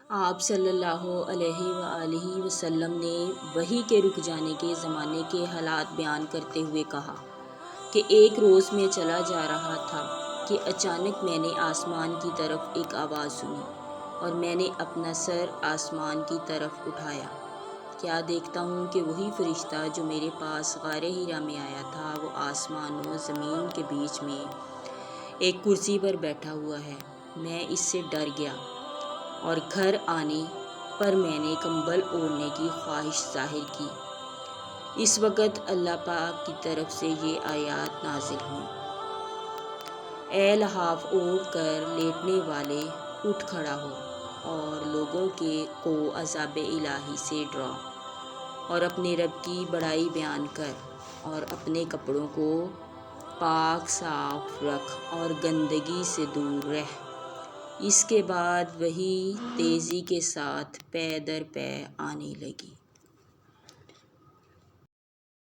آپ صلی اللہ علیہ وآلہ وسلم نے وحی کے رک جانے کے زمانے کے حالات بیان کرتے ہوئے کہا کہ ایک روز میں چلا جا رہا تھا کہ اچانک میں نے آسمان کی طرف ایک آواز سنی اور میں نے اپنا سر آسمان کی طرف اٹھایا۔ کیا دیکھتا ہوں کہ وہی فرشتہ جو میرے پاس غار حرا میں آیا تھا وہ آسمان و زمین کے بیچ میں ایک کرسی پر بیٹھا ہوا ہے۔ میں اس سے ڈر گیا اور گھر آنے پر میں نے کمبل اوڑھنے کی خواہش ظاہر کی۔ اس وقت اللہ پاک کی طرف سے یہ آیات نازل ہوئیں: اے لحاف اوڑھ کر لیٹنے والے، اٹھ کھڑا ہو اور لوگوں کو عذاب الہی سے ڈرا، اور اپنے رب کی بڑائی بیان کر اور اپنے کپڑوں کو پاک صاف رکھ اور گندگی سے دور رہ۔ اس کے بعد وحی تیزی کے ساتھ پے در پے آنے لگی۔